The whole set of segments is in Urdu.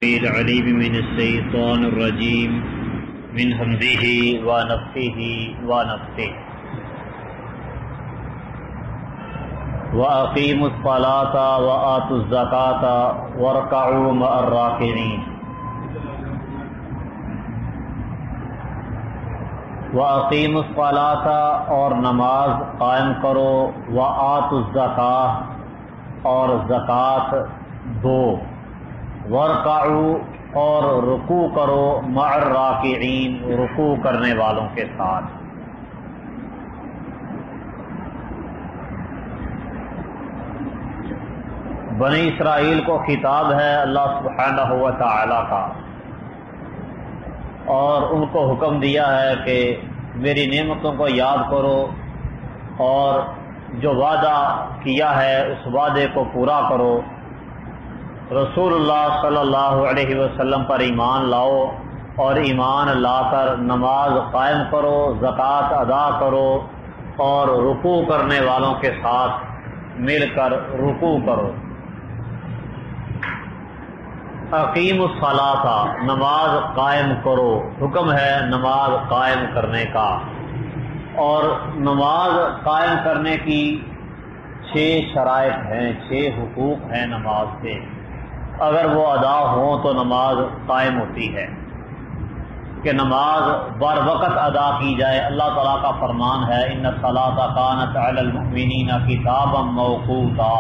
العليم من الشيطان الرجيم من همزه ونفخه ونفثه وأقيموا الصلاة وآتوا الزكاة واركعوا مع الراكعين وأقيموا الصلاة اور نماز قائم کرو وآتوا الزکاة اور زکوٰۃ دو ورکعوا اور رکوع کرو مع الراکعین رکوع کرنے والوں کے ساتھ۔ بنی اسرائیل کو خطاب ہے اللہ سبحانہ و تعالی کا، اور ان کو حکم دیا ہے کہ میری نعمتوں کو یاد کرو اور جو وعدہ کیا ہے اس وعدے کو پورا کرو، رسول اللہ صلی اللہ علیہ وسلم پر ایمان لاؤ اور ایمان لا کر نماز قائم کرو، زکوٰۃ ادا کرو اور رکوع کرنے والوں کے ساتھ مل کر رکوع کرو۔ اقیم الصلاۃ نماز قائم کرو، حکم ہے نماز قائم کرنے کا، اور نماز قائم کرنے کی 6 شرائط ہیں، 6 حقوق ہیں نماز کے، اگر وہ ادا ہوں تو نماز قائم ہوتی ہے کہ نماز بر وقت ادا کی جائے۔ اللہ تعالیٰ کا فرمان ہے ان الصلاۃ کانت علی المؤمنین کتابا موقوتا،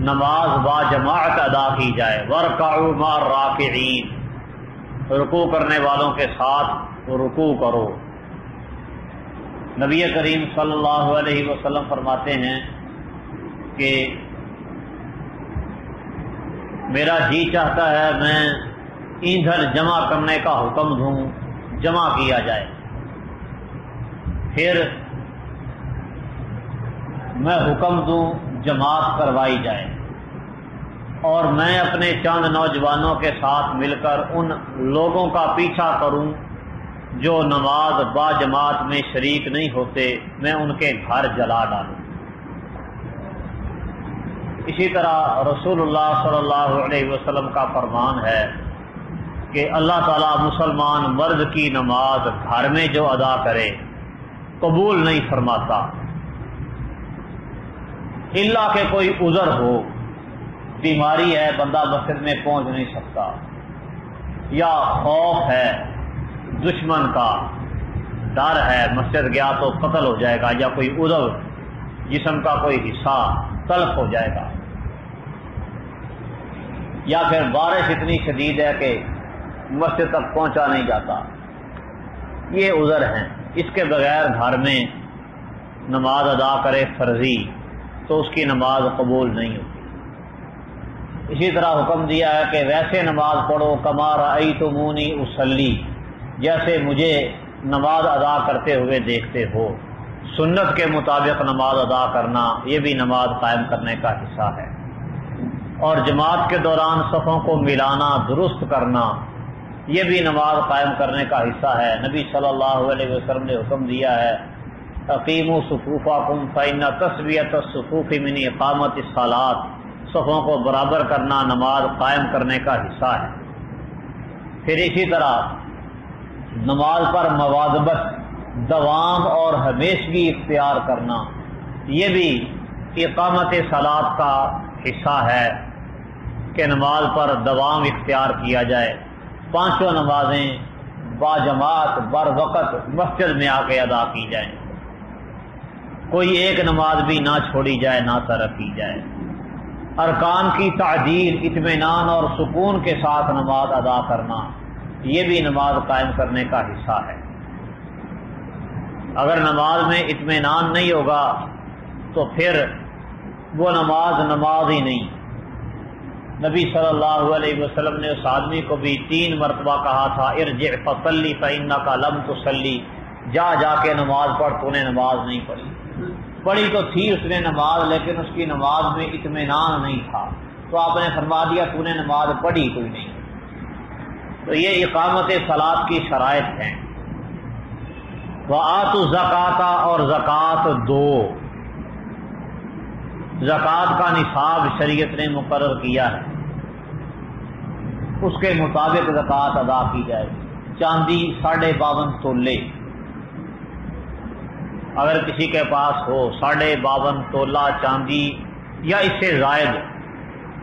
نماز با جماعت ادا کی جائے۔ وارکعوا مع الراکعین، رکوع کرنے والوں کے ساتھ رکوع کرو۔ نبی کریم صلی اللہ علیہ وسلم فرماتے ہیں کہ میرا جی چاہتا ہے میں ایندھن جمع کرنے کا حکم دوں، جمع کیا جائے، پھر میں حکم دوں جماعت کروائی جائے، اور میں اپنے چند نوجوانوں کے ساتھ مل کر ان لوگوں کا پیچھا کروں جو نماز با جماعت میں شریک نہیں ہوتے، میں ان کے گھر جلا ڈالوں۔ اسی طرح رسول اللہ صلی اللہ علیہ وسلم کا فرمان ہے کہ اللہ تعالیٰ مسلمان مرد کی نماز گھر میں جو ادا کرے قبول نہیں فرماتا، الا کہ کوئی عذر ہو، بیماری ہے بندہ مسجد میں پہنچ نہیں سکتا، یا خوف ہے دشمن کا، ڈر ہے مسجد گیا تو قتل ہو جائے گا، یا کوئی عذر جسم کا کوئی حصہ تلف ہو جائے گا، یا پھر بارش اتنی شدید ہے کہ مسجد تک پہنچا نہیں جاتا، یہ عذر ہیں، اس کے بغیر گھر میں نماز ادا کرے فرضی تو اس کی نماز قبول نہیں ہوتی۔ اسی طرح حکم دیا ہے کہ ویسے نماز پڑھو کما رأیتمونی اصلی، جیسے مجھے نماز ادا کرتے ہوئے دیکھتے ہو۔ سنت کے مطابق نماز ادا کرنا یہ بھی نماز قائم کرنے کا حصہ ہے، اور جماعت کے دوران صفوں کو ملانا درست کرنا یہ بھی نماز قائم کرنے کا حصہ ہے۔ نبی صلی اللہ علیہ وسلم نے حکم دیا ہے اقیموا صفوفکم فإن تسویۃ الصفوف من اقامۃ الصلاۃ، صفوں کو برابر کرنا نماز قائم کرنے کا حصہ ہے۔ پھر اسی طرح نماز پر مواظبت، دوام اور ہمیشگی اختیار کرنا یہ بھی اقامت صلاۃ کا حصہ ہے کہ نماز پر دوام اختیار کیا جائے، 5 نمازیں با جماعت بر وقت مسجد میں آ کے ادا کی جائیں، کوئی ایک نماز بھی نہ چھوڑی جائے، نہ ترک کی جائے۔ ارکان کی تعدیل، اطمینان اور سکون کے ساتھ نماز ادا کرنا یہ بھی نماز قائم کرنے کا حصہ ہے۔ اگر نماز میں اطمینان نہیں ہوگا تو پھر وہ نماز ہی نہیں۔ نبی صلی اللہ علیہ وسلم نے اس آدمی کو بھی 3 مرتبہ کہا تھا ارجع فصلی فإنک لم تصلی، جا کے نماز پڑھ، تو نے نماز نہیں پڑھی تو تھی اس نے نماز، لیکن اس کی نماز میں اطمینان نہیں تھا، تو آپ نے فرما دیا تو نے نماز پڑھی کوئی نہیں۔ تو یہ اقامت صلاۃ کی شرائط ہیں۔ وآتوا الزکاۃ اور زکوٰۃ دو، زکوٰۃ کا نصاب شریعت نے مقرر کیا ہے، اس کے مطابق زکوٰۃ ادا کی جائے گی۔ چاندی 52.5 تولے اگر کسی کے پاس ہو 52.5 تولہ چاندی یا اس سے زائد،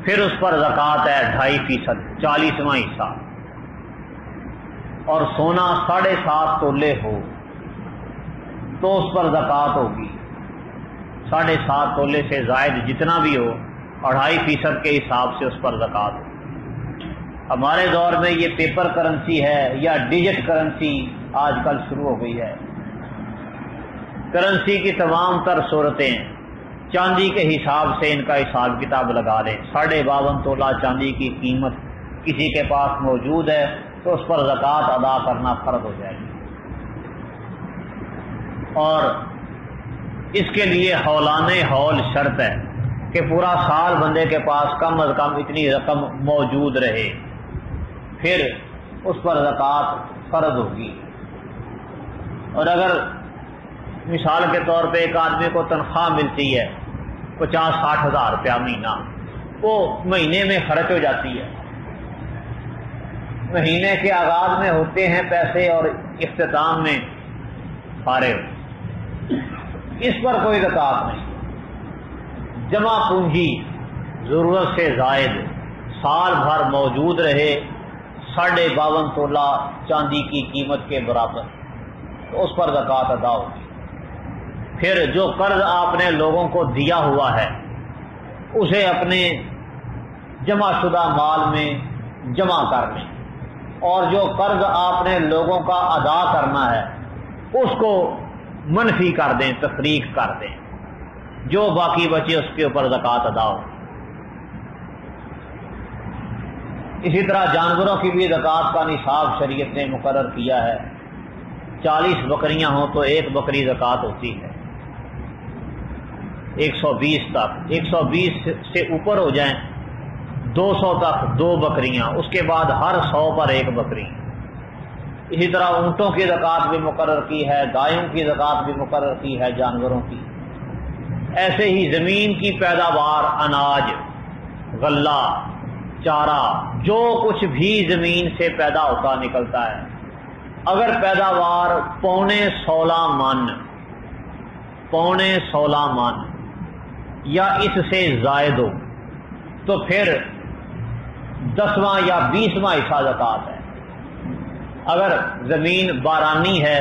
پھر اس پر زکوٰۃ ہے 2.5%، 40واں حصہ۔ اور سونا 7.5 تولے ہو تو اس پر زکوٰۃ ہوگی 7.5 تولے سے زائد جتنا بھی ہو 2.5% کے حساب سے اس پر زکوٰۃ ہو۔ ہمارے دور میں یہ پیپر کرنسی ہے یا ڈیجٹ کرنسی آج کل شروع ہو گئی ہے۔ کرنسی کی تمام تر صورتیں چاندی کے حساب سے ان کا حساب کتاب لگا لیں۔ 52.5 تولہ چاندی کی قیمت کسی کے پاس موجود ہے تو اس پر زکوٰۃ ادا کرنا فرض ہو جائے گی۔ اور اس کے لیے حولانِ حول شرط ہے کہ پورا سال بندے کے پاس کم از کم اتنی رقم موجود رہے، پھر اس پر زکوٰۃ فرض ہوگی۔ اور اگر مثال کے طور پہ ایک آدمی کو تنخواہ ملتی ہے 50-60 ہزار روپیہ مہینہ، وہ مہینے میں خرچ ہو جاتی ہے، مہینے کے آغاز میں ہوتے ہیں پیسے اور اختتام میں فارغ، اس پر کوئی زکوٰۃ نہیں۔ جمع پونجی ضرورت سے زائد سال بھر موجود رہے 52.5 تولہ چاندی کی قیمت کے برابر، تو اس پر زکوٰۃ ادا ہوگی۔ پھر جو قرض آپ نے لوگوں کو دیا ہوا ہے اسے اپنے جمع شدہ مال میں جمع کر لیں، اور جو قرض آپ نے لوگوں کا ادا کرنا ہے اس کو منفی کر دیں، تفریق کر دیں، جو باقی بچے اس کے اوپر زکوٰۃ ادا ہو۔ اسی طرح جانوروں کی بھی زکوٰۃ کا نصاب شریعت نے مقرر کیا ہے۔ 40 بکریاں ہوں تو 1 بکری زکوٰۃ ہوتی ہے، 120 تک، 120 سے اوپر ہو جائیں 200 تک 2 بکریاں، اس کے بعد ہر 100 پر 1 بکری۔ اسی طرح اونٹوں کی زکوٰۃ بھی مقرر کی ہے، گایوں کی زکوٰۃ بھی مقرر کی ہے، جانوروں کی۔ ایسے ہی زمین کی پیداوار، اناج، غلہ، چارہ، جو کچھ بھی زمین سے پیدا ہوتا نکلتا ہے، اگر پیداوار 16.5 من یا اس سے زائد ہو تو پھر 10واں یا 20واں حصہ زکوٰۃ ہے۔ اگر زمین بارانی ہے،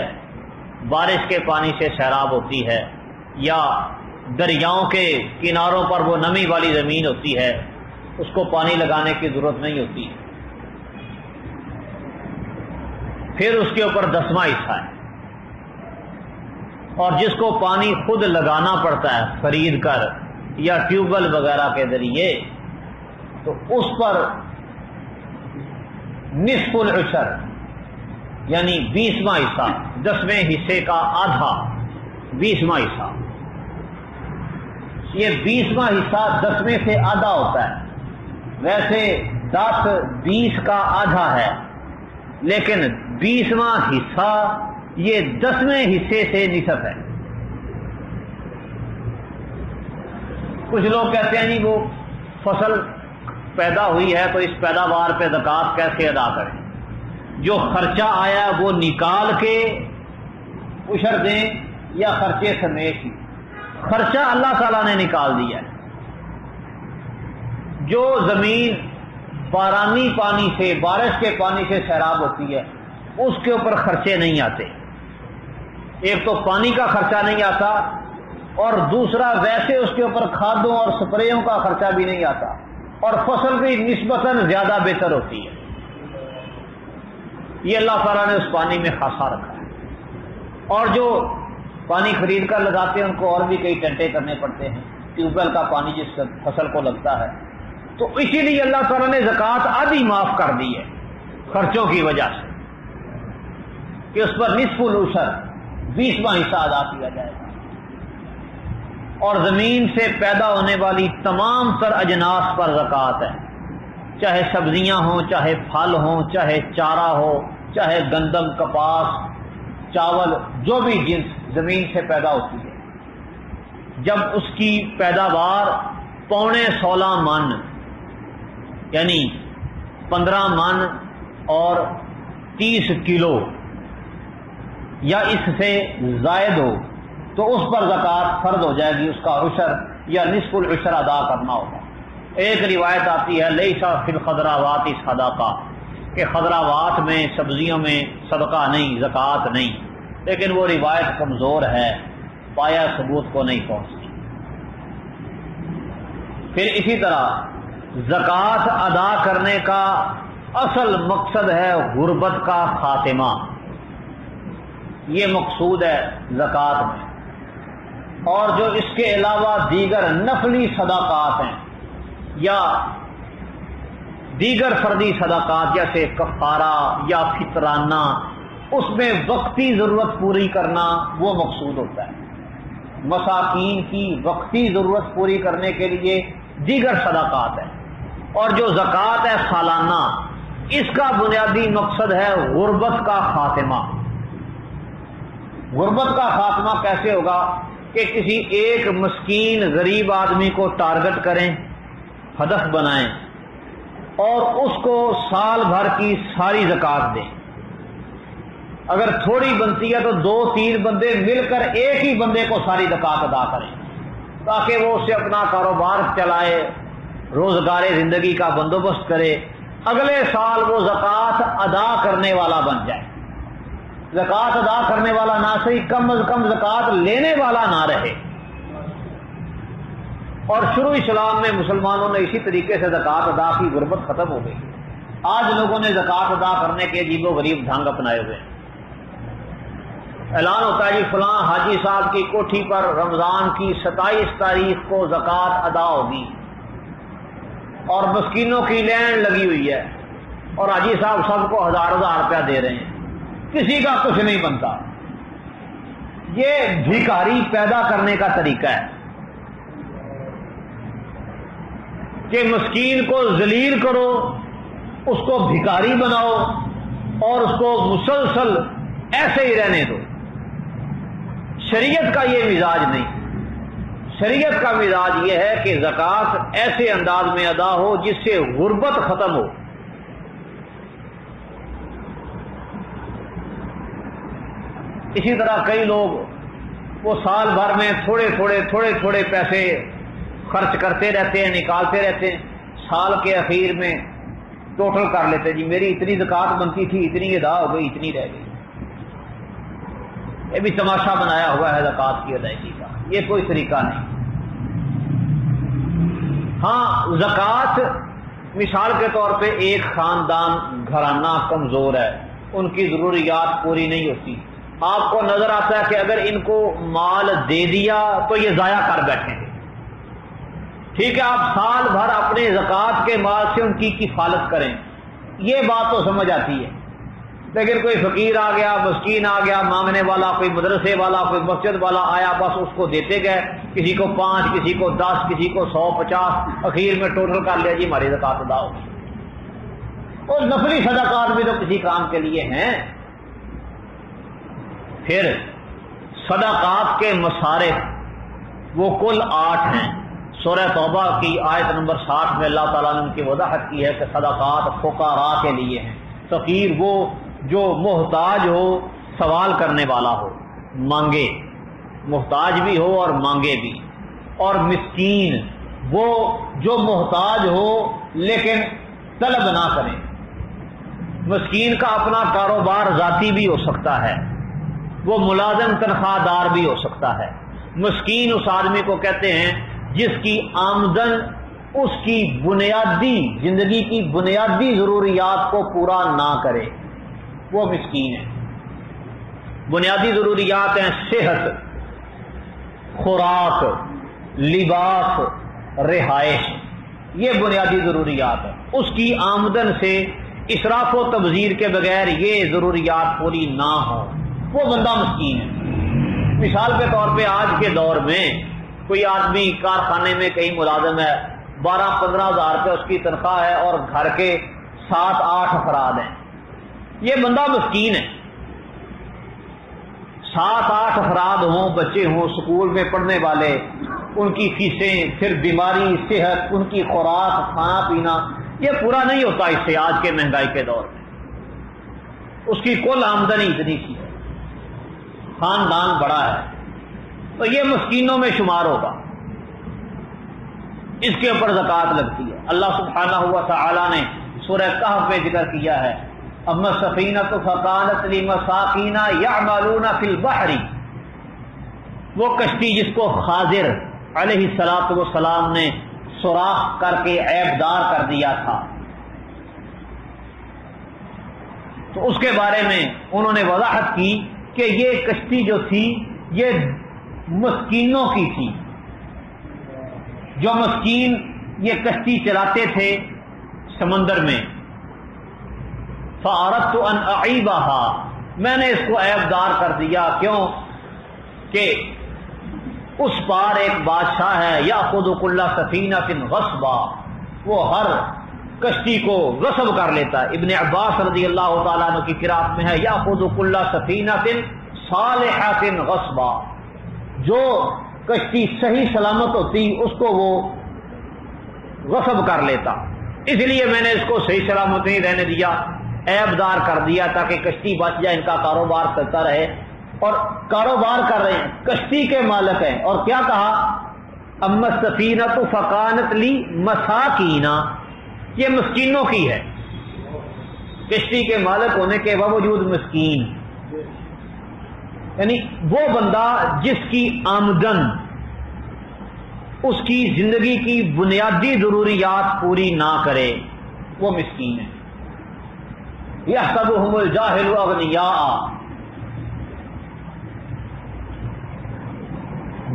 بارش کے پانی سے سیراب ہوتی ہے، یا دریاؤں کے کناروں پر وہ نمی والی زمین ہوتی ہے، اس کو پانی لگانے کی ضرورت نہیں ہوتی، پھر اس کے اوپر 10واں حصہ ہے۔ اور جس کو پانی خود لگانا پڑتا ہے خرید کر یا ٹیوب ویل وغیرہ کے ذریعے، تو اس پر نصف العشر یعنی 20واں حصہ، 10ویں حصے کا آدھا 20واں حصہ۔ یہ 20واں حصہ 10ویں سے آدھا ہوتا ہے، ویسے 10 20 کا آدھا ہے، لیکن 20واں حصہ یہ 10ویں حصے سے نصف ہے۔ کچھ لوگ کہتے ہیں جی وہ فصل پیدا ہوئی ہے تو اس پیداوار پہ زکوٰۃ کیسے ادا کریں؟ جو خرچہ آیا وہ نکال کے عشر دیں یا خرچے سمیت ہی؟ خرچہ اللہ تعالیٰ نے نکال دیا ہے۔ جو زمین بارانی پانی سے، بارش کے پانی سے سیراب ہوتی ہے، اس کے اوپر خرچے نہیں آتے۔ ایک تو پانی کا خرچہ نہیں آتا، اور دوسرا ویسے اس کے اوپر کھادوں اور سپریوں کا خرچہ بھی نہیں آتا، اور فصل بھی نسبتاً زیادہ بہتر ہوتی ہے۔ یہ اللہ تعالیٰ نے اس پانی میں خاصا رکھا ہے۔ اور جو پانی خرید کر لگاتے ہیں ان کو اور بھی کئی ٹنٹے کرنے پڑتے ہیں، ٹیوب ویل کا پانی جس فصل کو لگتا ہے، تو اسی لیے اللہ تعالیٰ نے زکوٰۃ آدھی معاف کر دی ہے خرچوں کی وجہ سے، کہ اس پر نصف العشر 20واں حصہ ادا کیا جائے گا۔ اور زمین سے پیدا ہونے والی تمام تر اجناس پر زکوٰۃ ہے، چاہے سبزیاں ہوں، چاہے پھل ہوں، چاہے چارہ ہو، چاہے گندم، کپاس، چاول، جو بھی جنس زمین سے پیدا ہوتی ہے، جب اس کی پیداوار 16.25 من یعنی 15 من اور 30 کلو یا اس سے زائد ہو تو اس پر زکوٰۃ فرض ہو جائے گی، اس کا عشر یا نصف العشر ادا کرنا ہوگا۔ ایک روایت آتی ہے لیس فی الخضراوات صدقہ، کہ خضراوات میں سبزیوں میں صدقہ نہیں، زکوٰۃ نہیں، لیکن وہ روایت کمزور ہے، پایا ثبوت کو نہیں پہنچتی۔ پھر اسی طرح زکوٰۃ ادا کرنے کا اصل مقصد ہے غربت کا خاتمہ، یہ مقصود ہے زکوٰۃ میں۔ اور جو اس کے علاوہ دیگر نفلی صدقات ہیں یا دیگر فردی صدقات جیسے کفارہ یا فطرانہ، اس میں وقتی ضرورت پوری کرنا وہ مقصود ہوتا ہے۔ مساکین کی وقتی ضرورت پوری کرنے کے لیے دیگر صدقات ہیں، اور جو زکوٰۃ ہے سالانہ، اس کا بنیادی مقصد ہے غربت کا خاتمہ۔ غربت کا خاتمہ کیسے ہوگا؟ کہ کسی ایک مسکین غریب آدمی کو ٹارگٹ کریں، ہدف بنائیں، اور اس کو سال بھر کی ساری زکوٰۃ دیں۔ اگر تھوڑی بنتی ہے تو 2-3 بندے مل کر ایک ہی بندے کو ساری زکوٰۃ ادا کریں، تاکہ وہ اسے اپنا کاروبار چلائے، روزگار زندگی کا بندوبست کرے، اگلے سال وہ زکوٰۃ ادا کرنے والا بن جائے۔ زکوٰۃ ادا کرنے والا نہ صحیح، کم از کم زکوٰۃ لینے والا نہ رہے۔ اور شروع اسلام میں مسلمانوں نے اسی طریقے سے زکوٰۃ ادا کی، غربت ختم ہو گئی۔ آج لوگوں نے زکوٰۃ ادا کرنے کے عجیب و غریب ڈھنگ اپنائے ہوئے ہیں۔ اعلان ہوتا ہے جی فلاں حاجی صاحب کی کوٹھی پر رمضان کی 27 تاریخ کو زکوٰۃ ادا ہوگی، اور مسکینوں کی لین لگی ہوئی ہے، اور حاجی صاحب سب کو 1000 روپیہ دے رہے ہیں، کسی کا کچھ نہیں بنتا۔ یہ بھکاری پیدا کرنے کا طریقہ ہے کہ مسکین کو ذلیل کرو، اس کو بھکاری بناؤ، اور اس کو مسلسل ایسے ہی رہنے دو۔ شریعت کا یہ مزاج نہیں۔ شریعت کا مزاج یہ ہے کہ زکوٰۃ ایسے انداز میں ادا ہو جس سے غربت ختم ہو۔ اسی طرح کئی لوگ وہ سال بھر میں تھوڑے پیسے خرچ کرتے رہتے ہیں، نکالتے رہتے ہیں، سال کے اخیر میں ٹوٹل کر لیتے، جی میری اتنی زکوٰۃ بنتی تھی، اتنی ادا ہو گئی، اتنی رہ گئی۔ یہ بھی تماشا بنایا ہوا ہے زکوٰۃ کی ادائیگی کا، یہ کوئی طریقہ نہیں۔ ہاں زکوٰۃ مثال کے طور پہ ایک خاندان گھرانہ کمزور ہے، ان کی ضروریات پوری نہیں ہوتی، آپ کو نظر آتا ہے کہ اگر ان کو مال دے دیا تو یہ ضائع کر بیٹھیں گے، ٹھیک ہے آپ سال بھر اپنے زکوٰۃ کے مال سے ان کی کفالت کریں، یہ بات تو سمجھ آتی ہے۔ لیکن کوئی فقیر آ گیا، مسکین آ گیا مانگنے والا، کوئی مدرسے والا، کوئی مسجد والا آیا، بس اس کو دیتے گئے، کسی کو 5، کسی کو 10، کسی کو 100-50، اخیر میں ٹوٹل کر لیا جی ہماری زکوٰۃ ادا ہوگی۔ اور نفلی صدقات بھی تو کسی کام کے لیے ہیں۔ پھر صدقات کے مصارف وہ کل 8 ہیں۔ سورہ توبہ کی آیت نمبر 60 میں اللہ تعالیٰ نے ان کی وضاحت کی ہے کہ صدقات فقراء کے لیے ہیں۔ فقیر وہ جو محتاج ہو، سوال کرنے والا ہو، مانگے، محتاج بھی ہو اور مانگے بھی، اور مسکین وہ جو محتاج ہو لیکن طلب نہ کرے۔ مسکین کا اپنا کاروبار ذاتی بھی ہو سکتا ہے، وہ ملازم تنخواہ دار بھی ہو سکتا ہے۔ مسکین اس آدمی کو کہتے ہیں جس کی آمدن اس کی بنیادی زندگی کی بنیادی ضروریات کو پورا نہ کرے، وہ مسکین ہے۔ بنیادی ضروریات ہیں صحت، خوراک، لباس، رہائش، یہ بنیادی ضروریات ہیں۔ اس کی آمدن سے اسراف و تبذیر کے بغیر یہ ضروریات پوری نہ ہوں، وہ بندہ مسکین ہے۔ مثال کے طور پہ آج کے دور میں کوئی آدمی کارخانے میں کہیں ملازم ہے، 12-15 ہزار روپے اس کی تنخواہ ہے، اور گھر کے 7-8 افراد ہیں، یہ بندہ مسکین ہے۔ 7-8 افراد ہوں، بچے ہوں اسکول میں پڑھنے والے، ان کی فیسیں، پھر بیماری، صحت، ان کی خوراک، کھانا پینا، یہ پورا نہیں ہوتا اس سے آج کے مہنگائی کے دور میں. اس کی کل آمدنی اتنی سی ہے، خاندان بڑا ہے، تو یہ مسکینوں میں شمار ہوگا، اس کے اوپر زکوٰۃ لگتی ہے. اللہ سبحانہ و تعالی نے سورہ کہف میں ذکر کیا ہے، اما السفینۃ فکانت لمساکین یعملون فی البحر، وہ کشتی جس کو خاضر علیہ الصلوۃ والسلام نے سوراخ کر کے عیبدار کر دیا تھا، تو اس کے بارے میں انہوں نے وضاحت کی کہ یہ کشتی جو تھی یہ مسکینوں کی تھی، جو مسکین یہ کشتی چلاتے تھے سمندر میں. فَأَرَدْتُ أَنْ أَعِيبَهَا، میں نے اس کو عیبدار کر دیا. کیوں کہ اس پار ایک بادشاہ ہے، یأخذ کل سفینۃ غصبا، وہ ہر کشتی کو غصب کر لیتا ہے. ابن عباس رضی اللہ تعالیٰ عنہ کی قرأت میں ہے یأخذ کل سفینۃ صالحۃ غصبا، جو کشتی صحیح سلامت ہوتی اس کو وہ غصب کر لیتا. اس لیے میں نے اس کو صحیح سلامت نہیں رہنے دیا، عیبدار کر دیا تاکہ کشتی بچ جائے، ان کا کاروبار چلتا رہے. اور کاروبار کر رہے ہیں، کشتی کے مالک ہیں. اور کیا کہا، اما السفینۃ فکانت لمساکین، یہ مسکینوں کی ہے، کشتی کے مالک ہونے کے باوجود مسکین، یعنی وہ بندہ جس کی آمدن اس کی زندگی کی بنیادی ضروریات پوری نہ کرے وہ مسکین ہے. یحسبهم الجاہل اغنیاء،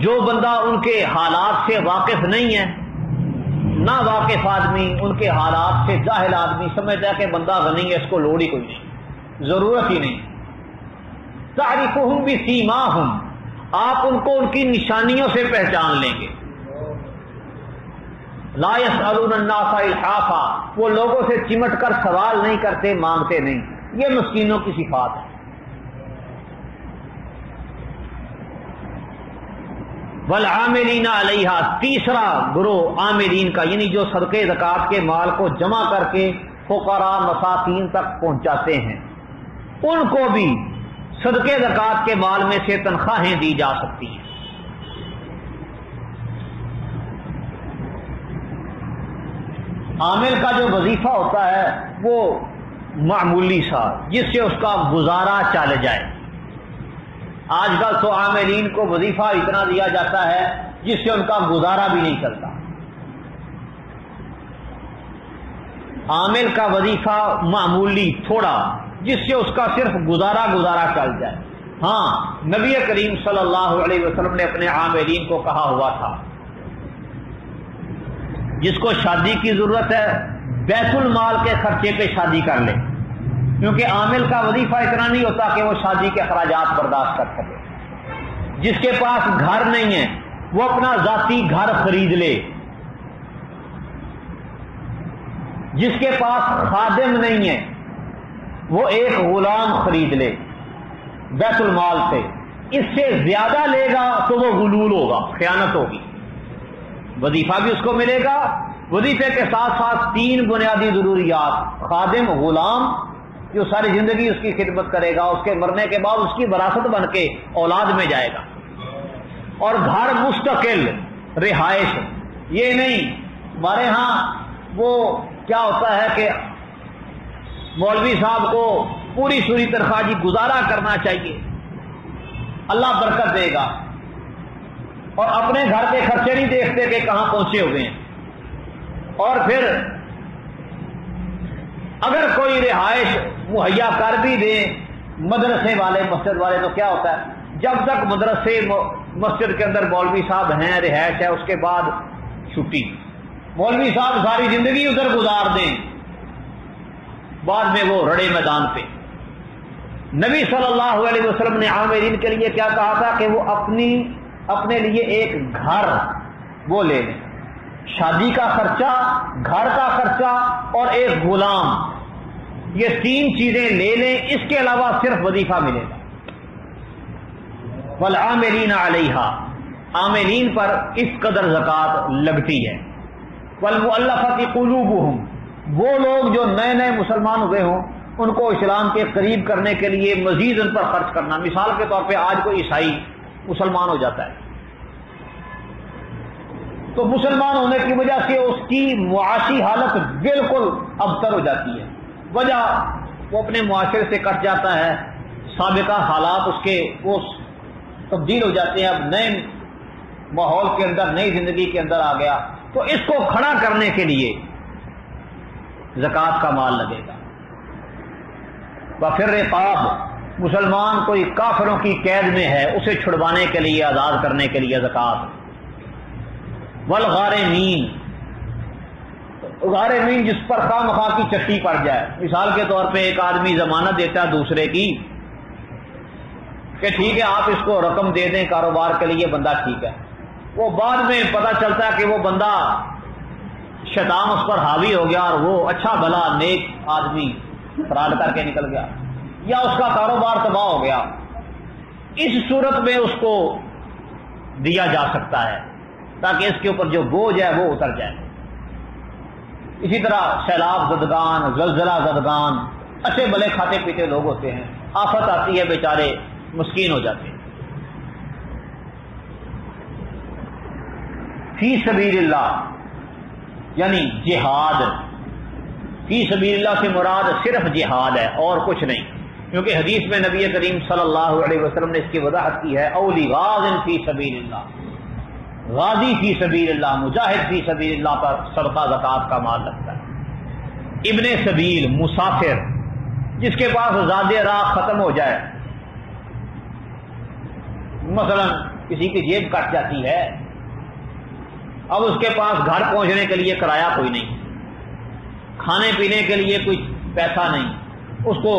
جو بندہ ان کے حالات سے واقف نہیں ہے، نہ واقف آدمی ان کے حالات سے جاہل آدمی سمجھتا ہے کہ بندہ غنی ہے، اس کو لوڑ ہی کوئی نہیں، ضرورت ہی نہیں. تعرفهم بسیماہم، آپ ان کو ان کی نشانیوں سے پہچان لیں گے. لا یسألون الناس الحافا، وہ لوگوں سے چمٹ کر سوال نہیں کرتے، مانگتے نہیں. یہ مسکینوں کی صفات ہے. والعاملین علیہا، تیسرا گروہ عاملین کا، یعنی جو صدقے زکوٰۃ کے مال کو جمع کر کے فقراء مساکین تک پہنچاتے ہیں، ان کو بھی صدقے زکوٰۃ کے مال میں سے تنخواہیں دی جا سکتی ہیں. عامل کا جو وظیفہ ہوتا ہے وہ معمولی سا، جس سے اس کا گزارا چل جائے. آج کل تو عاملین کو وظیفہ اتنا دیا جاتا ہے جس سے ان کا گزارا بھی نہیں چلتا. عامل کا وظیفہ معمولی تھوڑا، جس سے اس کا صرف گزارا چل جائے. ہاں، نبی کریم صلی اللہ علیہ وسلم نے اپنے عاملین کو کہا ہوا تھا، جس کو شادی کی ضرورت ہے بیت المال کے خرچے پہ شادی کر لے، کیونکہ عامل کا وظیفہ اتنا نہیں ہوتا کہ وہ شادی کے اخراجات برداشت کر سکے. جس کے پاس گھر نہیں ہے وہ اپنا ذاتی گھر خرید لے، جس کے پاس خادم نہیں ہے وہ ایک غلام خرید لے بیت المال سے. اس سے زیادہ لے گا تو وہ غلول ہوگا، خیانت ہوگی. وظیفہ بھی اس کو ملے گا، وظیفے کے ساتھ ساتھ 3 بنیادی ضروریات، خادم، غلام جو ساری زندگی اس کی خدمت کرے گا، اس کے مرنے کے بعد اس کی وراثت بن کے اولاد میں جائے گا، اور گھر مستقل رہائش. یہ نہیں ہمارے ہاں وہ کیا ہوتا ہے کہ مولوی صاحب کو پوری سوری تنخواہ جی گزارا کرنا چاہیے، اللہ برکت دے گا، اور اپنے گھر کے خرچے نہیں دیکھتے کہ کہاں پہنچے ہوئے ہیں. اور پھر اگر کوئی رہائش مہیا کر بھی دیں مدرسے والے، مسجد والے، تو کیا ہوتا ہے جب تک مدرسے مسجد کے اندر مولوی صاحب ہیں، رہائش ہے، اس کے بعد چھٹی. مولوی صاحب ساری زندگی ادھر گزار دیں، بعد میں وہ رڑے میدان پہ. نبی صلی اللہ علیہ وسلم نے عاملین کے لیے کیا کہا تھا کہ وہ اپنے لیے ایک گھر وہ لے لیں، شادی کا خرچہ، گھر کا خرچہ اور ایک غلام، یہ 3 چیزیں لے لیں. اس کے علاوہ صرف وظیفہ ملے گا. والعاملین علیہا، عاملین پر اس قدر زکوٰۃ لگتی ہے. والمؤلفۃ قلوبہم، وہ لوگ جو نئے نئے مسلمان ہوئے ہوں ان کو اسلام کے قریب کرنے کے لیے مزید ان پر خرچ کرنا. مثال کے طور پہ آج کوئی عیسائی مسلمان ہو جاتا ہے تو مسلمان ہونے کی وجہ سے اس کی معاشی حالت بالکل ابتر ہو جاتی ہے. وجہ وہ اپنے معاشرے سے کٹ جاتا ہے, سابقہ حالات اس کے وہ تبدیل ہو جاتے ہیں, اب نئے ماحول کے اندر نئی زندگی کے اندر آ گیا. تو اس کو کھڑا کرنے کے لیے زکوٰۃ کا مال لگے گا. وفر رقاب, مسلمان کوئی کافروں کی قید میں ہے اسے چھڑوانے کے لیے, آزاد کرنے کے لیے زکوٰۃ. والغارمین, غارمین جس پر خواہ مخواہ کی چٹی پڑ جائے. مثال کے طور پہ ایک آدمی ضمانت دیتا ہے دوسرے کی کہ ٹھیک ہے آپ اس کو رقم دے دیں کاروبار کے لیے, بندہ ٹھیک ہے. وہ بعد میں پتہ چلتا ہے کہ وہ بندہ شیطان اس پر حاوی ہو گیا اور وہ اچھا بھلا نیک آدمی فراڈ کر کے نکل گیا, یا اس کا کاروبار تباہ ہو گیا. اس صورت میں اس کو دیا جا سکتا ہے تاکہ اس کے اوپر جو بوجھ ہے وہ اتر جائے. اسی طرح سیلاب زدگان, زلزلہ زدگان, اچھے بھلے کھاتے پیتے لوگ ہوتے ہیں, آفت آتی ہے بیچارے مسکین ہو جاتے ہیں. فی سبیل اللہ یعنی جہاد. فی سبیل اللہ سے مراد صرف جہاد ہے اور کچھ نہیں, کیونکہ حدیث میں نبی کریم صلی اللہ علیہ وسلم نے اس کی وضاحت کی ہے, اولی غاز فی سبیل اللہ, غازی فی سبیل اللہ, مجاہد فی سبیل اللہ پر صدقہ زکوٰۃ کا مال لگتا ہے. ابن سبیل مسافر جس کے پاس زاد راہ ختم ہو جائے, مثلا کسی کی جیب کٹ جاتی ہے, اب اس کے پاس گھر پہنچنے کے لیے کرایہ کوئی نہیں, کھانے پینے کے لیے کوئی پیسہ نہیں, اس کو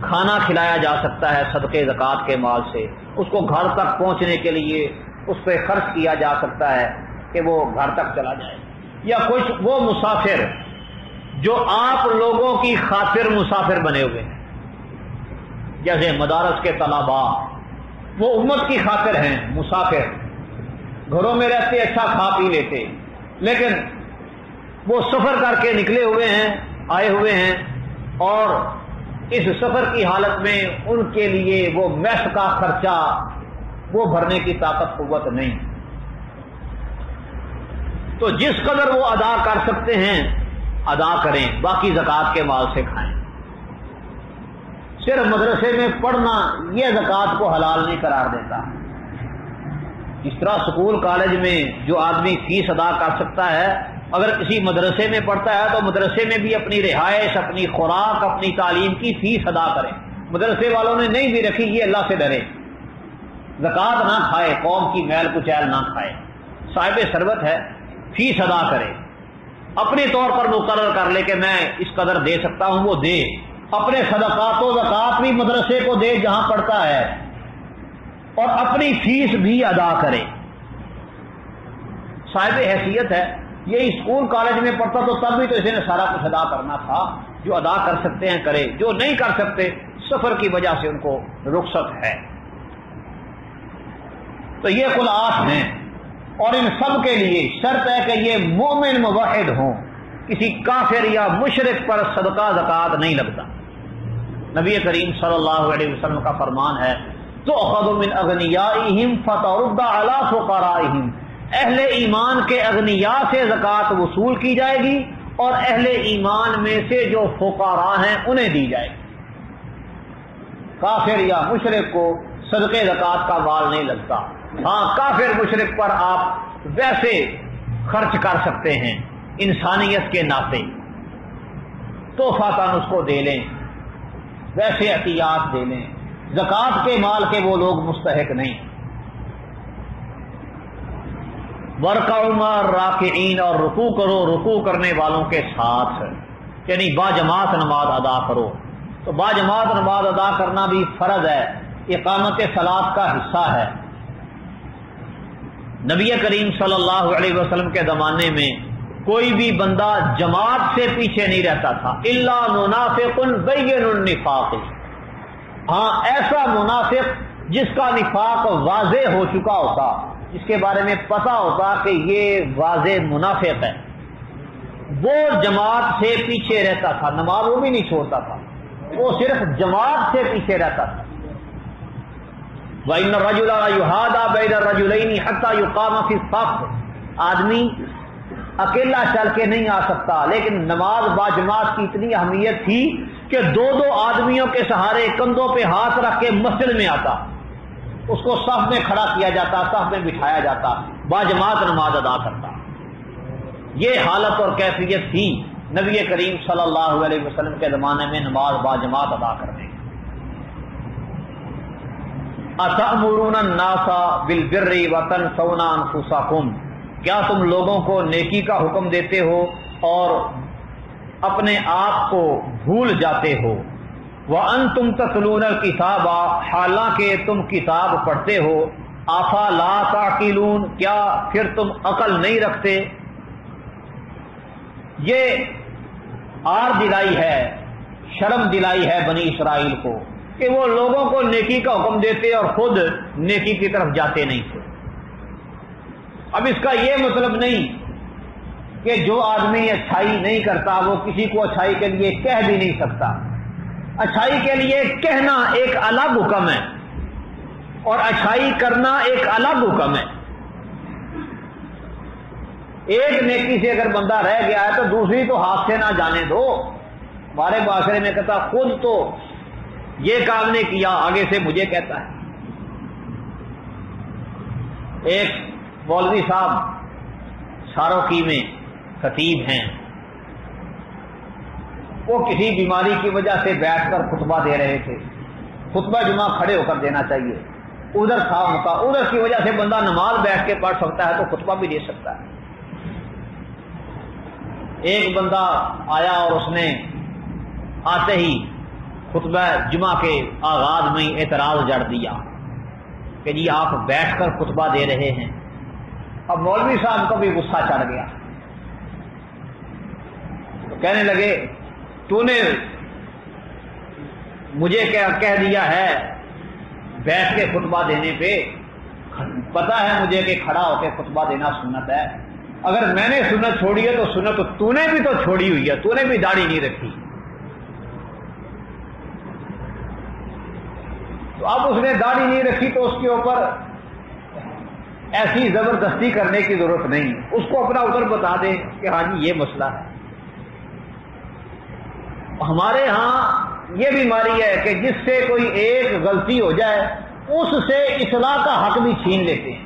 کھانا کھلایا جا سکتا ہے صدقے زکوٰۃ کے مال سے, اس کو گھر تک پہنچنے کے لیے اس پہ خرچ کیا جا سکتا ہے کہ وہ گھر تک چلا جائے. یا کچھ وہ مسافر جو آپ لوگوں کی خاطر مسافر بنے ہوئے ہیں, جیسے مدارس کے طلباء, وہ امت کی خاطر ہیں مسافر, گھروں میں رہتے اچھا کھا پی لیتے, لیکن وہ سفر کر کے نکلے ہوئے ہیں, آئے ہوئے ہیں, اور اس سفر کی حالت میں ان کے لیے وہ میس کا خرچہ وہ بھرنے کی طاقت قوت نہیں. تو جس قدر وہ ادا کر سکتے ہیں ادا کریں, باقی زکوٰۃ کے مال سے کھائیں. صرف مدرسے میں پڑھنا یہ زکوٰۃ کو حلال نہیں قرار دیتا. اس طرح سکول کالج میں جو آدمی فیس ادا کر سکتا ہے, اگر کسی مدرسے میں پڑھتا ہے تو مدرسے میں بھی اپنی رہائش, اپنی خوراک, اپنی تعلیم کی فیس ادا کرے. مدرسے والوں نے نہیں بھی رکھی, یہ اللہ سے ڈرے, زکوٰۃ نہ کھائے, قوم کی میل کچیل نہ کھائے. صاحب ثروت ہے فیس ادا کرے, اپنے طور پر مقرر کر لے کہ میں اس قدر دے سکتا ہوں, وہ دے. اپنے صدقات و زکوٰۃ بھی مدرسے کو دے جہاں پڑھتا ہے, اور اپنی فیس بھی ادا کرے. صاحب حیثیت ہے, یہ اسکول کالج میں پڑھتا تو تب بھی تو اسے نے سارا کچھ ادا کرنا تھا. جو ادا کر سکتے ہیں کرے, جو نہیں کر سکتے سفر کی وجہ سے ان کو رخصت ہے. تو یہ کل 8 ہیں, اور ان سب کے لیے شرط ہے کہ یہ مومن موحد ہوں, کسی کافر یا مشرک پر صدقہ زکوٰۃ نہیں لگتا. نبی کریم صلی اللہ علیہ وسلم کا فرمان ہے, تؤخذ من اغنیائہم فترد علی فقرائہم, اہل ایمان کے اغنیاء سے زکوٰۃ وصول کی جائے گی اور اہل ایمان میں سے جو فقراء ہیں انہیں دی جائے گی. کافر یا مشرک کو صدقے زکوٰۃ کا مال نہیں لگتا. ہاں کافر مشرک پر آپ ویسے خرچ کر سکتے ہیں انسانیت کے ناطے, تحفہ اس کو دے لیں, ویسے عطیات دے لیں. زکوٰۃ کے مال کے وہ لوگ مستحق نہیں. ورکعوا مع الراکعین, اور رکوع کرو رکوع کرنے والوں کے ساتھ, یعنی باجماعت نماز ادا کرو. تو باجماعت نماز ادا کرنا بھی فرض ہے, اقامت صلاۃ کا حصہ ہے. نبی کریم صلی اللہ علیہ وسلم کے زمانے میں کوئی بھی بندہ جماعت سے پیچھے نہیں رہتا تھا, الا منافق بین النفاق, ہاں ایسا منافق جس کا نفاق واضح ہو چکا ہوتا, جس کے بارے میں پتہ ہوتا کہ یہ واضح منافق ہے, وہ جماعت سے پیچھے رہتا تھا، نماز وہ بھی نہیں چھوڑتا تھا، وہ صرف جماعت سے پیچھے رہتا تھا۔ وَإِنَّ الرَّجُلَ لَيُحَاذَى بَيْنَ الرَّجُلَيْنِ حَتَّى يُقَامَ فِي الصَّفِّ، آدمی اکیلا چل کے نہیں آ سکتا، لیکن نماز با جماعت کی اتنی اہمیت تھی کہ دو دو آدمیوں کے سہارے کندھوں پہ ہاتھ رکھ کے مسجد میں آتا، اس کو صف میں کھڑا کیا جاتا، صف میں بٹھایا جاتا، با جماعت نماز ادا کرتا۔ یہ حالت اور کیفیت تھی نبی کریم صلی اللہ علیہ وسلم کے زمانے میں نماز با جماعت ادا کرنے۔ اَتَأْمُرُونَ النَّاسَ بِالْبِرِّ وَتَنْسَوْنَ أَنفُسَكُمْ، کیا تم لوگوں کو نیکی کا حکم دیتے ہو اور اپنے آپ کو بھول جاتے ہو؟ وَأَنْتُمْ تَتْلُونَ الْكِتَابَ، حالانکہ تم کتاب پڑھتے ہو۔ أَفَلَا تَعْقِلُونَ، کیا پھر تم عقل نہیں رکھتے؟ یہ آر دلائی ہے، شرم دلائی ہے بنی اسرائیل کو کہ وہ لوگوں کو نیکی کا حکم دیتے اور خود نیکی کی طرف جاتے نہیں تھے۔ اب اس کا یہ مطلب نہیں کہ جو آدمی اچھائی نہیں کرتا وہ کسی کو اچھائی کے لیے کہہ بھی نہیں سکتا۔ اچھائی کے لیے کہنا ایک الگ حکم ہے اور اچھائی کرنا ایک الگ حکم ہے۔ ایک نیکی سے اگر بندہ رہ گیا ہے تو دوسری تو ہاتھ سے نہ جانے دو۔ ہمارے معاشرے میں کہتا خود تو یہ کام نے کیا، آگے سے مجھے کہتا ہے۔ ایک مولوی صاحب ساروکی میں خطیب ہیں، وہ کسی بیماری کی وجہ سے بیٹھ کر خطبہ دے رہے تھے۔ خطبہ جمعہ کھڑے ہو کر دینا چاہیے، ادھر تھا موقع، ادھر کی وجہ سے بندہ نماز بیٹھ کے پڑھ سکتا ہے تو خطبہ بھی دے سکتا ہے۔ ایک بندہ آیا اور اس نے آتے ہی خطبہ جمعہ کے آغاز میں اعتراض جڑ دیا کہ جی آپ بیٹھ کر خطبہ دے رہے ہیں۔ اب مولوی صاحب کو بھی غصہ چڑھ گیا، تو کہنے لگے تو نے مجھے کیا کہہ دیا ہے بیٹھ کے خطبہ دینے پہ؟ پتا ہے مجھے کہ کھڑا ہو کے خطبہ دینا سنت ہے، اگر میں نے سنت چھوڑی ہے تو سنت تو نے بھی تو چھوڑی ہوئی ہے، تو نے بھی داڑھی نہیں رکھی۔ تو اب اس نے داڑھی نہیں رکھی تو اس کے اوپر ایسی زبردستی کرنے کی ضرورت نہیں، اس کو اپنا ادھر بتا دیں کہ ہاں جی یہ مسئلہ ہے۔ ہمارے ہاں یہ بیماری ہے کہ جس سے کوئی ایک غلطی ہو جائے اس سے اصلاح کا حق بھی چھین لیتے ہیں۔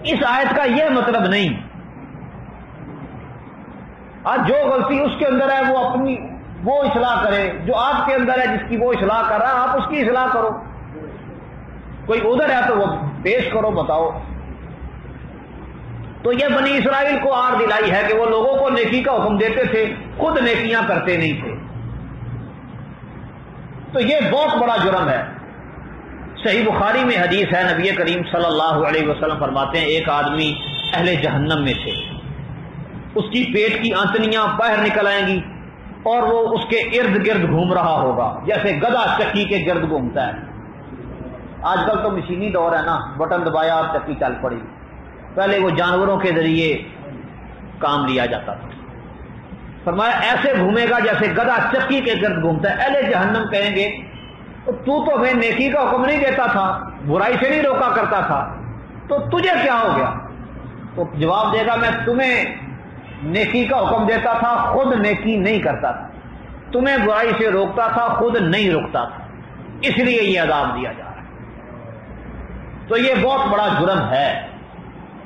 اس آیت کا یہ مطلب نہیں، آج جو غلطی اس کے اندر ہے وہ اپنی وہ اصلاح کرے، جو آپ کے اندر ہے جس کی وہ اصلاح کر رہا ہے آپ اس کی اصلاح کرو۔ کوئی ادھر ہے تو وہ پیش کرو، بتاؤ۔ تو یہ بنی اسرائیل کو آر دلائی ہے کہ وہ لوگوں کو نیکی کا حکم دیتے تھے، خود نیکیاں کرتے نہیں تھے۔ تو یہ بہت بڑا جرم ہے۔ صحیح بخاری میں حدیث ہے، نبی کریم صلی اللہ علیہ وسلم فرماتے ہیں ایک آدمی اہل جہنم میں سے، اس کی پیٹ کی آنتنیاں باہر نکل آئیں گی اور وہ اس کے ارد گرد گھوم رہا ہوگا جیسے گدھا چکی کے گرد گھومتا ہے۔ آج کل تو مشینی دور ہے نا، بٹن دبایا اور چکی چل پڑی، پہلے وہ جانوروں کے ذریعے کام لیا جاتا تھا۔ فرمایا ایسے گھومے گا جیسے گدھا چکی کے گرد گھومتا ہے۔ اہل جہنم کہیں گے تو ہمیں نیکی کا حکم نہیں دیتا تھا، برائی سے نہیں روکا کرتا تھا، تو تجھے کیا ہو گیا؟ تو جواب دے گا میں تمہیں نیکی کا حکم دیتا تھا، خود نیکی نہیں کرتا تھا، تمہیں برائی سے روکتا تھا، خود نہیں روکتا تھا، اس لیے یہ عذاب دیا جا رہا ہے۔ تو یہ بہت بڑا جرم ہے۔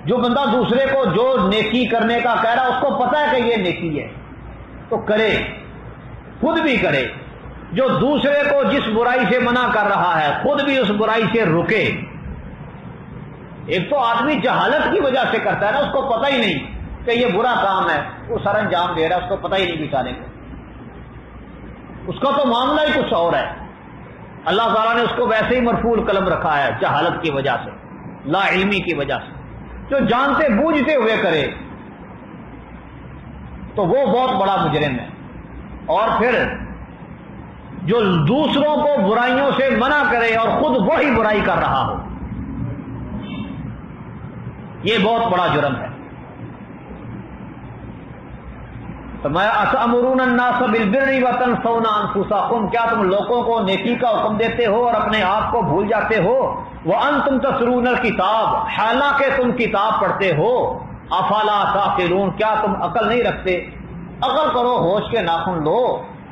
جو بندہ دوسرے کو جو نیکی کرنے کا کہہ رہا ہے اس کو پتا ہے کہ یہ نیکی ہے تو کرے، خود بھی کرے۔ جو دوسرے کو جس برائی سے منع کر رہا ہے خود بھی اس برائی سے رکے۔ ایک تو آدمی جہالت کی وجہ سے کرتا ہے نا، اس کو پتہ ہی نہیں کہ یہ برا کام ہے، وہ سر انجام دے رہا ہے، اس کو پتہ ہی نہیں بیچارے کو، اس کا تو معاملہ ہی کچھ اور ہے۔ اللہ تعالیٰ نے اس کو ویسے ہی مرفوع قلم رکھا ہے جہالت کی وجہ سے، لا علمی کی وجہ سے۔ جو جانتے بوجھتے ہوئے کرے تو وہ بہت بڑا مجرم ہے۔ اور پھر جو دوسروں کو برائیوں سے منع کرے اور خود وہی برائی کر رہا ہو، یہ بہت بڑا جرم ہے۔ فرمایا اتأمرون الناس بالبر وتنسون انفسکم، کیا تم لوگوں کو نیکی کا حکم دیتے ہو اور اپنے آپ کو بھول جاتے ہو؟ وانتم تتلون الکتاب، حالانکہ تم کتاب پڑھتے ہو۔ افلا تعقلون، کیا تم عقل نہیں رکھتے؟ عقل کرو، ہوش کے ناخن لو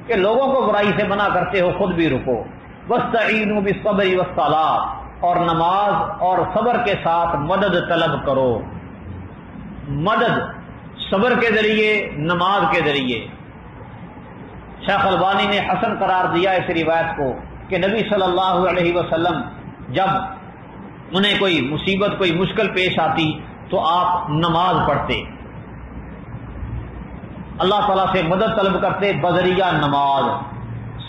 کہ لوگوں کو برائی سے منع کرتے ہو، خود بھی رکو۔ واستعینوا بالصبر والصلاۃ، اور نماز اور صبر کے ساتھ مدد طلب کرو، مدد صبر کے ذریعے، نماز کے ذریعے۔ شیخ البانی نے حسن قرار دیا اس روایت کو کہ نبی صلی اللہ علیہ وسلم جب انہیں کوئی مصیبت، کوئی مشکل پیش آتی تو آپ نماز پڑھتے، اللہ تعالیٰ سے مدد طلب کرتے بذریعہ نماز۔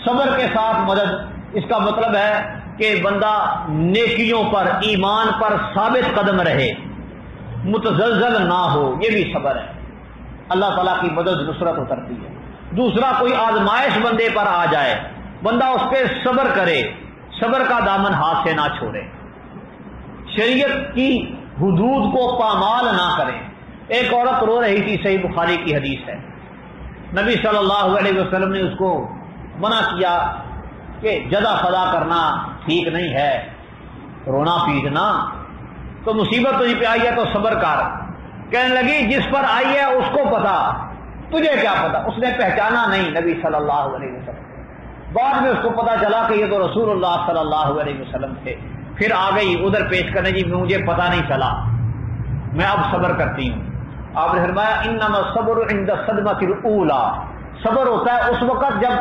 صبر کے ساتھ مدد، اس کا مطلب ہے کہ بندہ نیکیوں پر، ایمان پر ثابت قدم رہے، متزلزل نہ ہو، یہ بھی صبر ہے۔ اللہ تعالیٰ کی مدد نصرت اترتی ہے۔ دوسرا، کوئی آزمائش بندے پر آ جائے، بندہ اس پہ صبر کرے، صبر کا دامن ہاتھ سے نہ چھوڑے، شریعت کی حدود کو پامال نہ کرے۔ ایک عورت رو رہی تھی، صحیح بخاری کی حدیث ہے، نبی صلی اللہ علیہ وسلم نے اس کو منع کیا کہ جزا فضا کرنا ٹھیک نہیں ہے، رونا پیٹنا، تو مصیبت تجھ پہ آئی ہے تو صبر کر۔ کہنے لگی جس پر آئی ہے اس کو پتا، تجھے کیا پتا؟ اس نے پہچانا نہیں نبی صلی اللہ علیہ وسلم۔ بعد میں اس کو پتا چلا کہ یہ تو رسول اللہ صلی اللہ علیہ وسلم تھے، پھر آ گئی ادھر پیش کرنے، جی مجھے پتا نہیں چلا، میں اب صبر کرتی ہوں۔ آپ نے فرمایا انما الصبر عند الصدمۃ الاولى، صبر ہوتا ہے اس وقت جب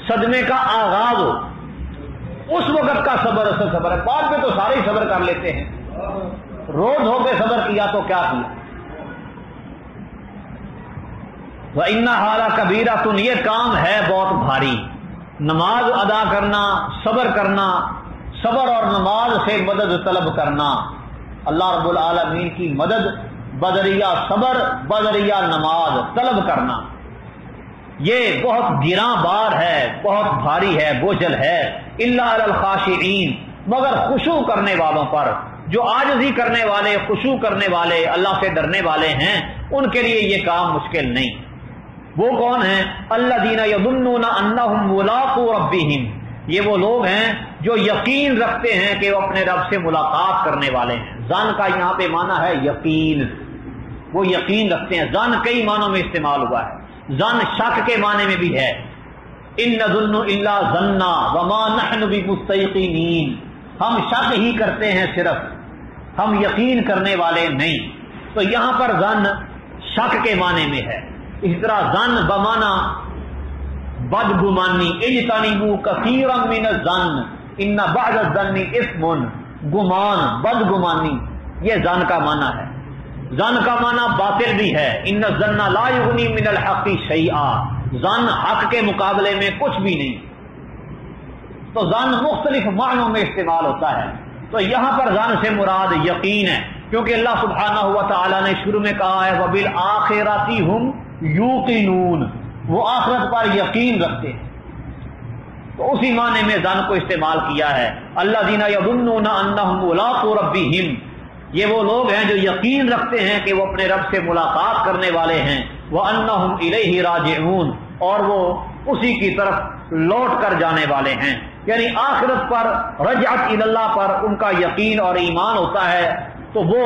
صدمے کا آغاز ہو، اس وقت کا صبر اصل صبر ہے۔ بعد میں تو سارے ہی صبر کر لیتے ہیں، روز ہو کے صبر کیا تو کیا کیا۔ وَإِنَّهَا لَكَبِيرَةٌ، یہ کام ہے بہت بھاری، نماز ادا کرنا، صبر کرنا، صبر اور نماز سے مدد طلب کرنا، اللہ رب العالمین کی مدد بذریعہ صبر، بذریعہ نماز طلب کرنا، یہ بہت گراں بار ہے، بہت بھاری ہے، بوجھل ہے۔ الا علی الخاشعین، مگر خشوع کرنے والوں پر، جو عاجزی کرنے والے، خشوع کرنے والے، اللہ سے ڈرنے والے ہیں، ان کے لیے یہ کام مشکل نہیں۔ وہ کون ہیں؟ الذین یظنون انہم ملاقو ربہم، یہ وہ لوگ ہیں جو یقین رکھتے ہیں کہ وہ اپنے رب سے ملاقات کرنے والے ہیں۔ ظن کا یہاں پہ معنی ہے یقین، وہ یقین رکھتے ہیں۔ ظن کئی معنوں میں استعمال ہوا ہے، ظن شک کے معنی میں بھی ہے، ان نظن الا ظنا وما نحن بمستيقنين، ہم شک ہی کرتے ہیں صرف، ہم یقین کرنے والے نہیں۔ تو یہاں پر ظن شک کے معنی میں ہے۔ اسی طرح ظن بمانا بدگمانی، اجتنبوا كثيرا من الظن ان بعض الظن اثم، گمان، بدگمانی، یہ ظن کا معنی ہے۔ ظن کا معنی باطل بھی ہے، ان الظن لا یغنی من الحق شیئا، ظن حق کے مقابلے میں کچھ بھی نہیں۔ تو ظن مختلف معنوں میں استعمال ہوتا ہے۔ تو یہاں پر ظن سے مراد یقین ہے، کیونکہ اللہ سبحانہ و تعالی نے شروع میں کہا ہے وبالآخرۃ ھم یوقنون، وہ آخرت پر یقین رکھتے ہیں، تو اسی معنی میں ظن کو استعمال کیا ہے۔ الذین یظنون انہم ملاقو ربہم، یہ وہ لوگ ہیں جو یقین رکھتے ہیں کہ وہ اپنے رب سے ملاقات کرنے والے ہیں، وانہم الیہ راجعون، اور وہ اسی کی طرف لوٹ کر جانے والے ہیں، یعنی آخرت پر، رجعت الی اللہ پر ان کا یقین اور ایمان ہوتا ہے، تو وہ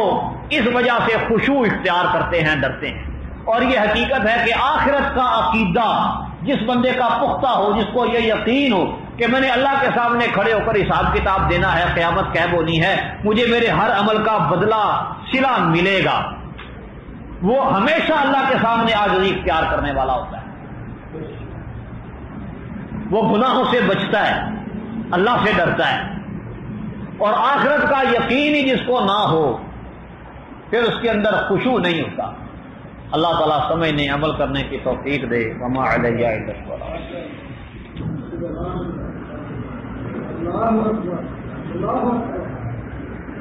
اس وجہ سے خشوع اختیار کرتے ہیں، ڈرتے ہیں۔ اور یہ حقیقت ہے کہ آخرت کا عقیدہ جس بندے کا پختہ ہو، جس کو یہ یقین ہو کہ میں نے اللہ کے سامنے کھڑے ہو کر حساب کتاب دینا ہے، قیامت قائم ہونی ہے، مجھے میرے ہر عمل کا بدلہ صلہ ملے گا، وہ ہمیشہ اللہ کے سامنے عاجزی اختیار کرنے والا ہوتا ہے، وہ گناہوں سے بچتا ہے، اللہ سے ڈرتا ہے۔ اور آخرت کا یقین ہی جس کو نہ ہو، پھر اس کے اندر خشوع نہیں ہوتا۔ اللہ تعالیٰ سمجھنے، عمل کرنے کی توفیق دے۔ وما علیہ الا البلاغ۔